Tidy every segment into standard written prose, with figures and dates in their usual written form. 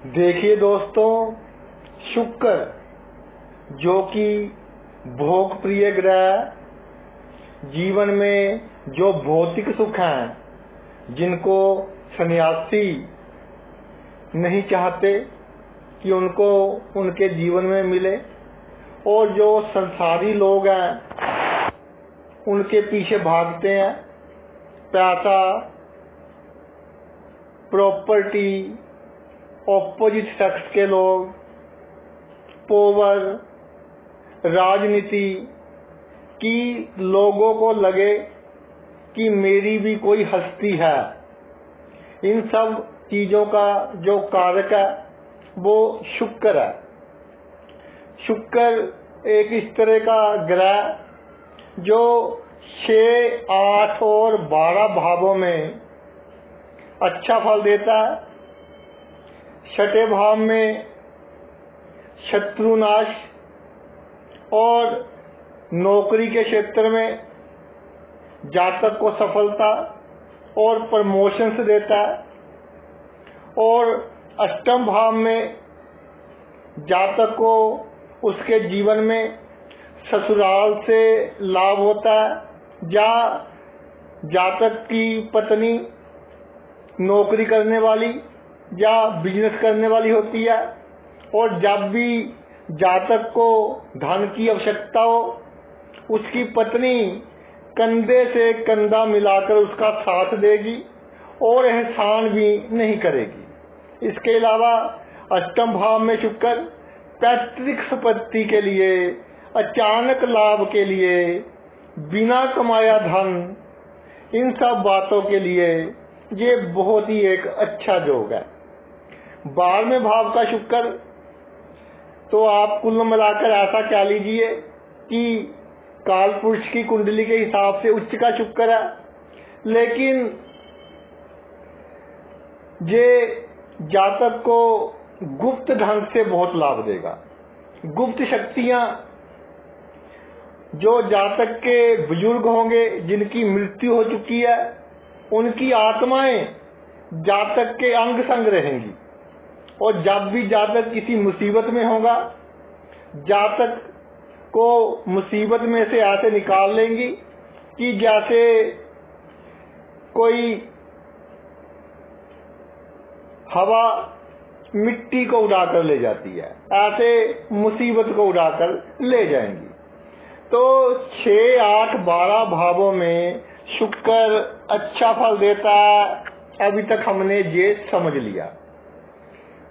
देखिए दोस्तों, शुक्र जो कि भोग प्रिय ग्रह, जीवन में जो भौतिक सुख हैं जिनको सन्यासी नहीं चाहते कि उनको उनके जीवन में मिले, और जो संसारी लोग हैं उनके पीछे भागते हैं। पैसा, प्रॉपर्टी, ऑपोजिट सेक्स के लोग, पावर, राजनीति की लोगों को लगे कि मेरी भी कोई हस्ती है। इन सब चीजों का जो कारक है वो शुक्र है। शुक्र एक इस तरह का ग्रह जो 6, 8 और 12 भावों में अच्छा फल देता है। 6ठे भाव में शत्रुनाश और नौकरी के क्षेत्र में जातक को सफलता और प्रमोशन से देता है, और 8म भाव में जातक को उसके जीवन में ससुराल से लाभ होता है, या जातक की पत्नी नौकरी करने वाली या बिजनेस करने वाली होती है, और जब भी जातक को धन की आवश्यकता हो उसकी पत्नी कंधे से कंधा मिलाकर उसका साथ देगी और एहसान भी नहीं करेगी। इसके अलावा 8म भाव में शुक्र पैतृक संपत्ति के लिए, अचानक लाभ के लिए, बिना कमाया धन, इन सब बातों के लिए ये बहुत ही एक अच्छा योग है। 12वें भाव का शुक्र तो आप कुल मिलाकर ऐसा कह लीजिए कि काल पुरुष की कुंडली के हिसाब से उच्च का शुक्र है, लेकिन ये जातक को गुप्त ढंग से बहुत लाभ देगा। गुप्त शक्तियां जो जातक के बुजुर्ग होंगे जिनकी मृत्यु हो चुकी है, उनकी आत्माएं जातक के अंग संग रहेंगी, और जब भी जातक किसी मुसीबत में होगा जातक को मुसीबत में से ऐसे निकाल लेंगी कि जैसे कोई हवा मिट्टी को उड़ाकर ले जाती है, ऐसे मुसीबत को उड़ाकर ले जाएंगी। तो 6, 8, 12 भावों में शुक्र अच्छा फल देता है। अभी तक हमने ये समझ लिया,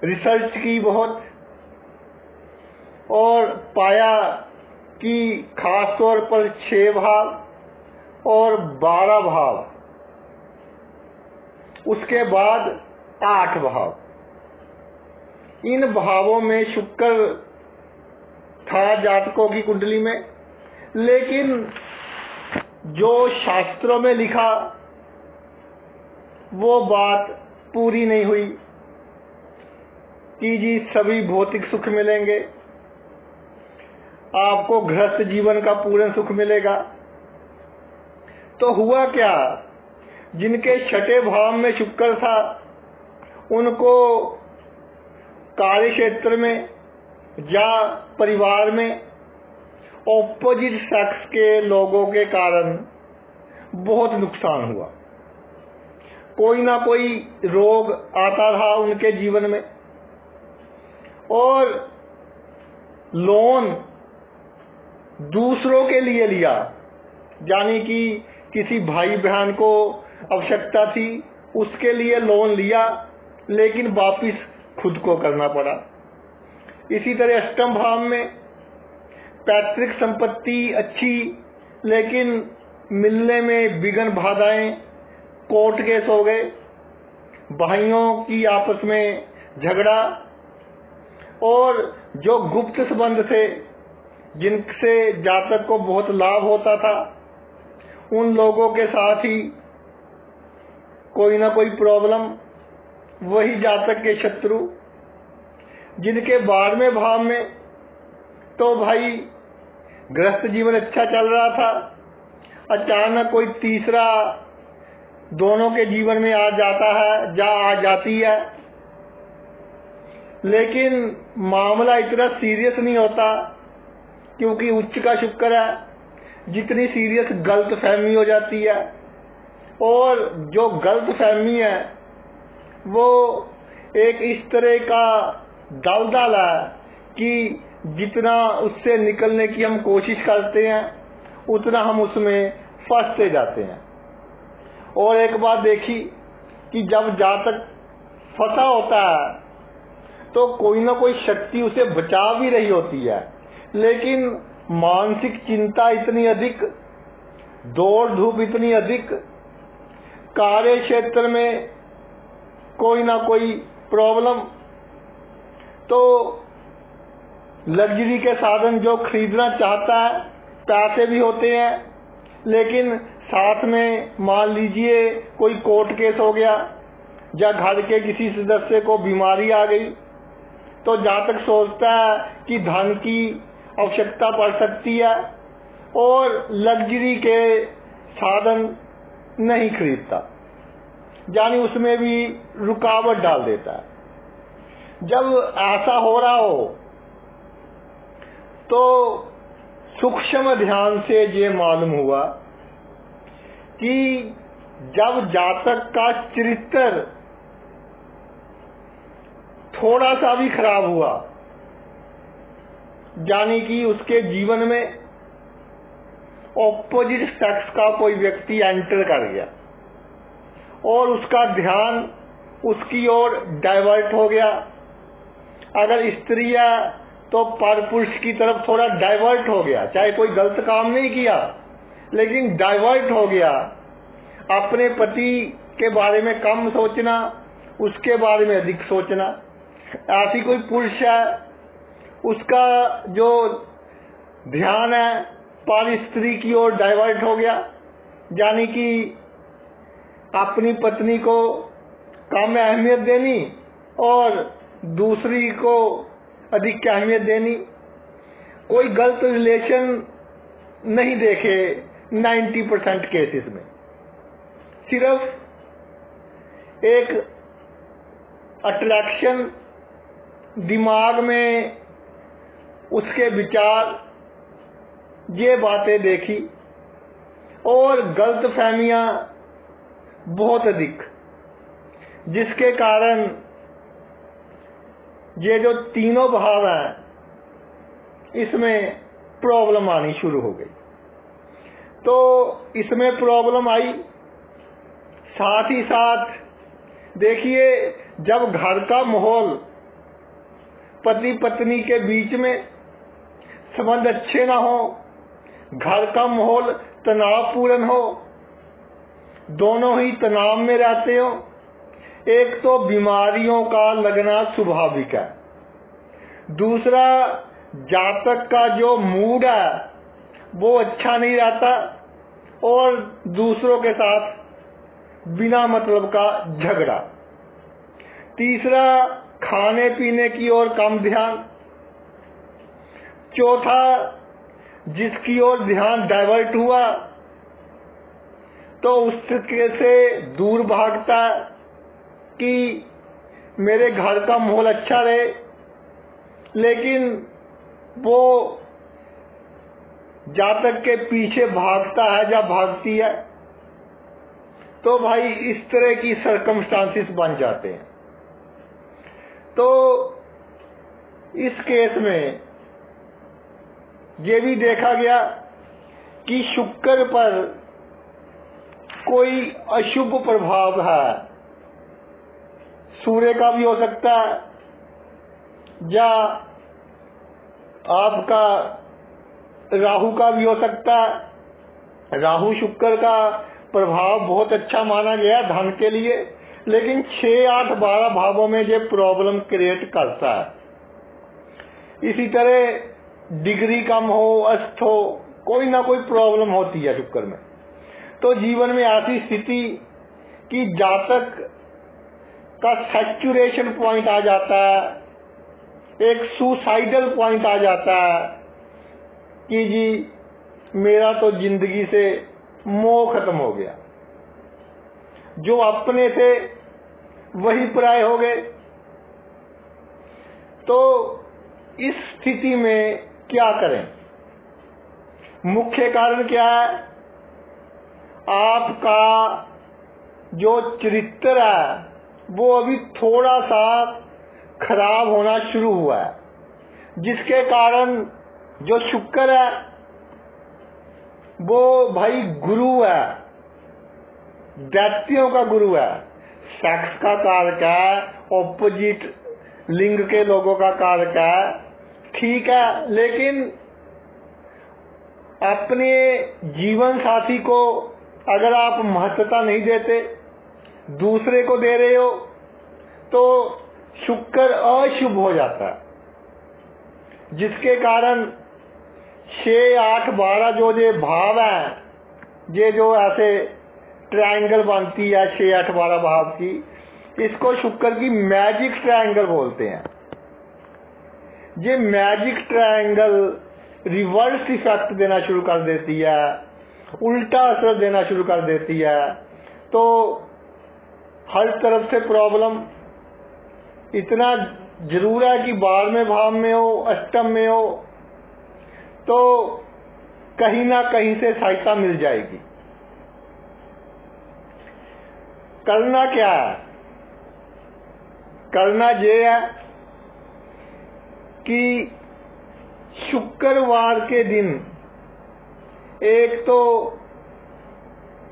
रिसर्च की बहुत, और पाया कि खास तौर पर 6 भाव और 12 भाव, उसके बाद 8 भाव, इन भावों में शुक्र था जातकों की कुंडली में। लेकिन जो शास्त्रों में लिखा वो बात पूरी नहीं हुई कि जी सभी भौतिक सुख मिलेंगे, आपको गृहस्थ जीवन का पूर्ण सुख मिलेगा। तो हुआ क्या, जिनके 6ठे भाव में शुक्र था उनको कार्य क्षेत्र में या परिवार में ऑपोजिट सेक्स के लोगों के कारण बहुत नुकसान हुआ। कोई ना कोई रोग आता रहा उनके जीवन में, और लोन दूसरों के लिए लिया, यानी कि किसी भाई बहन को आवश्यकता थी उसके लिए लोन लिया, लेकिन वापिस खुद को करना पड़ा। इसी तरह 8म भाव में पैतृक संपत्ति अच्छी, लेकिन मिलने में विघ्न बाधाएं, कोर्ट केस हो गए, भाइयों की आपस में झगड़ा, और जो गुप्त संबंध थे जिनसे जातक को बहुत लाभ होता था उन लोगों के साथ ही कोई ना कोई प्रॉब्लम, वही जातक के शत्रु। जिनके 12वें भाव में तो भाई गृहस्थ जीवन अच्छा चल रहा था, अचानक कोई तीसरा दोनों के जीवन में आ जाता है या आ जाती है, लेकिन मामला इतना सीरियस नहीं होता, क्योंकि उच्च का शुक्र है। जितनी सीरियस गलत फहमी हो जाती है, और जो गलत फहमी है वो एक इस तरह का दलदल है कि जितना उससे निकलने की हम कोशिश करते हैं उतना हम उसमें फंसते जाते हैं। और एक बात देखी कि जब जातक फंसा होता है तो कोई ना कोई शक्ति उसे बचा भी रही होती है, लेकिन मानसिक चिंता इतनी अधिक, दौड़ धूप इतनी अधिक, कार्य क्षेत्र में कोई ना कोई प्रॉब्लम, तो लग्जरी के साधन जो खरीदना चाहता है, पैसे भी होते हैं, लेकिन साथ में मान लीजिए कोई कोर्ट केस हो गया या घर के किसी सदस्य को बीमारी आ गई, तो जातक सोचता है कि धन की आवश्यकता पड़ सकती है और लग्जरी के साधन नहीं खरीदता, यानी उसमें भी रुकावट डाल देता है। जब ऐसा हो रहा हो तो सूक्ष्म ध्यान से ये मालूम हुआ कि जब जातक का चरित्र थोड़ा सा भी खराब हुआ, यानी कि उसके जीवन में ऑपोजिट सेक्स का कोई व्यक्ति एंटर कर गया और उसका ध्यान उसकी ओर डाइवर्ट हो गया, अगर स्त्री है तो परपुरुष की तरफ थोड़ा डाइवर्ट हो गया, चाहे कोई गलत काम नहीं किया लेकिन डाइवर्ट हो गया, अपने पति के बारे में कम सोचना, उसके बारे में अधिक सोचना। ऐसी कोई पुरुष है, उसका जो ध्यान है पर स्त्री की ओर डाइवर्ट हो गया, यानी कि अपनी पत्नी को कम अहमियत देनी और दूसरी को अधिक अहमियत देनी। कोई गलत रिलेशन नहीं देखे 90% केसेस में, सिर्फ एक अट्रैक्शन, दिमाग में उसके विचार, ये बातें देखी और गलत फहमियां बहुत अधिक, जिसके कारण ये जो तीनों भाव हैं इसमें प्रॉब्लम आनी शुरू हो गई। तो इसमें प्रॉब्लम आई, साथ ही साथ देखिए जब घर का माहौल, पति पत्नी के बीच में संबंध अच्छे ना हो, घर का माहौल तनावपूर्ण हो, दोनों ही तनाव में रहते हो, एक तो बीमारियों का लगना स्वाभाविक है, दूसरा जातक का जो मूड है वो अच्छा नहीं रहता और दूसरों के साथ बिना मतलब का झगड़ा, तीसरा खाने पीने की ओर कम ध्यान, चौथा जिसकी ओर ध्यान डाइवर्ट हुआ तो उसके से दूर भागता कि मेरे घर का माहौल अच्छा रहे, लेकिन वो जातक के पीछे भागता है या भागती है। तो भाई इस तरह की सर्कमस्टांसिस बन जाते हैं। तो इस केस में ये भी देखा गया कि शुक्र पर कोई अशुभ प्रभाव है, सूर्य का भी हो सकता है या आपका राहु का भी हो सकता है। राहु शुक्र का प्रभाव बहुत अच्छा माना गया धन के लिए, लेकिन 6, 8, 12 भावों में ये प्रॉब्लम क्रिएट करता है। इसी तरह डिग्री कम हो, अस्त हो, कोई ना कोई प्रॉब्लम होती है शुक्र में। तो जीवन में ऐसी स्थिति कि जातक का सैचुरेशन पॉइंट आ जाता है, एक सुसाइडल पॉइंट आ जाता है कि जी मेरा तो जिंदगी से मोह खत्म हो गया, जो अपने थे वही पराये हो गए। तो इस स्थिति में क्या करें? मुख्य कारण क्या है? आपका जो चरित्र है वो अभी थोड़ा सा खराब होना शुरू हुआ है, जिसके कारण जो शुक्र है वो भाई गुरु है, दैत्यों का गुरु है, सेक्स का कारक है, ऑपोजिट लिंग के लोगों का कारक है, ठीक है। लेकिन अपने जीवन साथी को अगर आप महत्वता नहीं देते, दूसरे को दे रहे हो, तो शुक्र अशुभ हो जाता है, जिसके कारण 6, 8, 12 जो ये भाव है, ये जो ऐसे ट्रायंगल बनती है 6, 8, 12 भाव की, इसको शुक्र की मैजिक ट्रायंगल बोलते हैं। ये मैजिक ट्रायंगल रिवर्स इफेक्ट देना शुरू कर देती है, उल्टा असर देना शुरू कर देती है, तो हर तरफ से प्रॉब्लम। इतना जरूर है कि 12वें भाव में हो, अष्टम में हो, तो कहीं ना कहीं से सहायता मिल जाएगी। करना क्या है? करना ये है कि शुक्रवार के दिन एक तो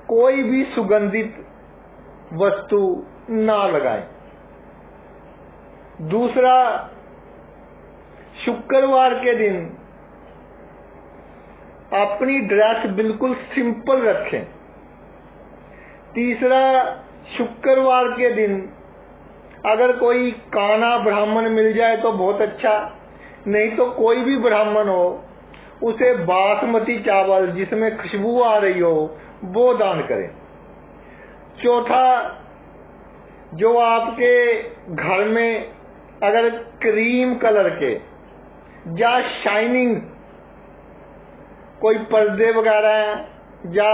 कोई भी सुगंधित वस्तु ना लगाएं। दूसरा, शुक्रवार के दिन अपनी ड्रेस बिल्कुल सिंपल रखें। तीसरा, शुक्रवार के दिन अगर कोई काना ब्राह्मण मिल जाए तो बहुत अच्छा, नहीं तो कोई भी ब्राह्मण हो उसे बासमती चावल जिसमें खुशबू आ रही हो वो दान करें। चौथा, जो आपके घर में अगर क्रीम कलर के या शाइनिंग कोई पर्दे वगैरह हैं या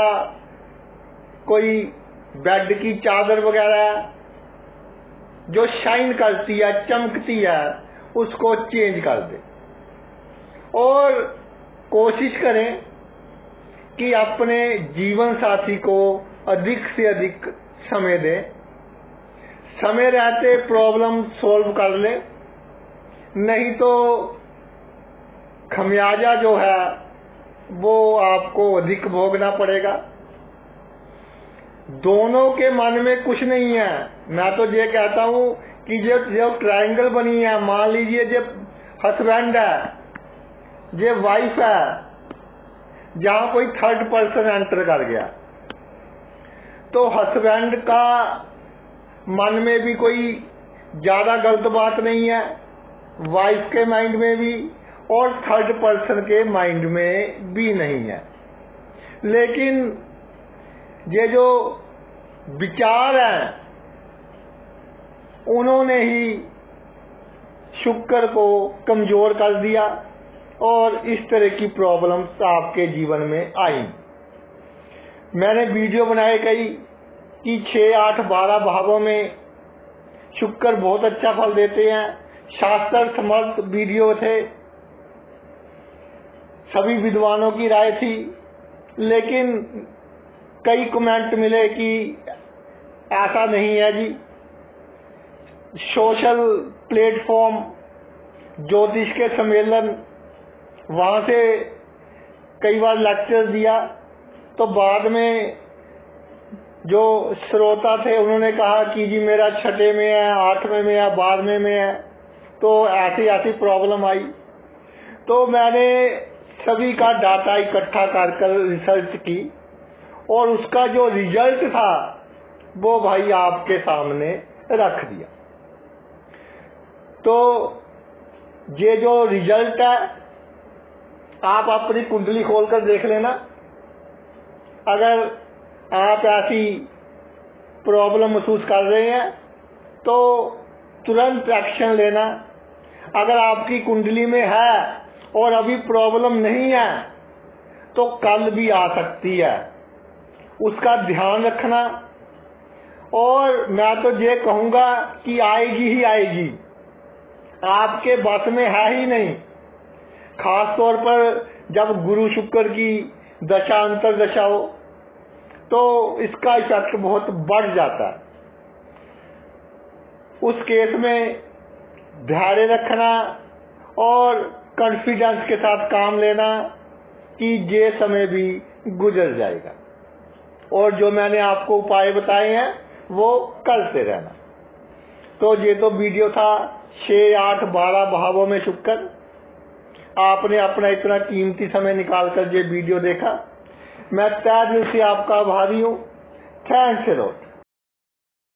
कोई बेड की चादर वगैरह है जो शाइन करती है, चमकती है, उसको चेंज कर दे। और कोशिश करें कि अपने जीवन साथी को अधिक से अधिक समय दें। समय रहते प्रॉब्लम सॉल्व कर ले, नहीं तो खमियाजा जो है वो आपको अधिक भोगना पड़ेगा। दोनों के मन में कुछ नहीं है। मैं तो ये कहता हूं कि जो ट्रायंगल बनी है, मान लीजिए जो हस्बैंड है, ये वाइफ है, जहां कोई थर्ड पर्सन एंटर कर गया, तो हस्बैंड का मन में भी कोई ज्यादा गलत बात नहीं है, वाइफ के माइंड में भी और थर्ड पर्सन के माइंड में भी नहीं है। लेकिन ये जो विचार हैं उन्होंने ही शुक्र को कमजोर कर दिया और इस तरह की प्रॉब्लम्स आपके जीवन में आई। मैंने वीडियो बनाए कई कि 6, 8, 12 भावों में शुक्र बहुत अच्छा फल देते हैं। शास्त्र समर्थ वीडियो थे, सभी विद्वानों की राय थी, लेकिन कई कमेंट मिले कि ऐसा नहीं है जी। सोशल प्लेटफॉर्म, ज्योतिष के सम्मेलन, वहां से कई बार लेक्चर दिया, तो बाद में जो श्रोता थे उन्होंने कहा कि जी मेरा 6 में है, 8वें में है, 12वें में है, तो ऐसी ऐसी प्रॉब्लम आई। तो मैंने सभी का डाटा इकट्ठा कर रिसर्च की और उसका जो रिजल्ट था वो भाई आपके सामने रख दिया। तो ये जो रिजल्ट है आप अपनी कुंडली खोलकर देख लेना। अगर आप ऐसी प्रॉब्लम महसूस कर रहे हैं तो तुरंत एक्शन लेना। अगर आपकी कुंडली में है और अभी प्रॉब्लम नहीं है तो कल भी आ सकती है, उसका ध्यान रखना। और मैं तो ये कहूंगा कि आएगी ही आएगी। आपके बस में है ही नहीं। खास तौर पर जब गुरु शुक्र की दशा अंतर दशा हो तो इसका इफेक्ट बहुत बढ़ जाता है। उस केस में धैर्य रखना और कॉन्फिडेंस के साथ काम लेना कि ये समय भी गुजर जाएगा, और जो मैंने आपको उपाय बताए हैं वो करते रहना। तो ये तो वीडियो था 6, 8, 12 भावों में शुक्र। आपने अपना इतना कीमती समय निकालकर ये वीडियो देखा, मैं तहे दिल से आपका आभारी हूँ। Thanks a lot.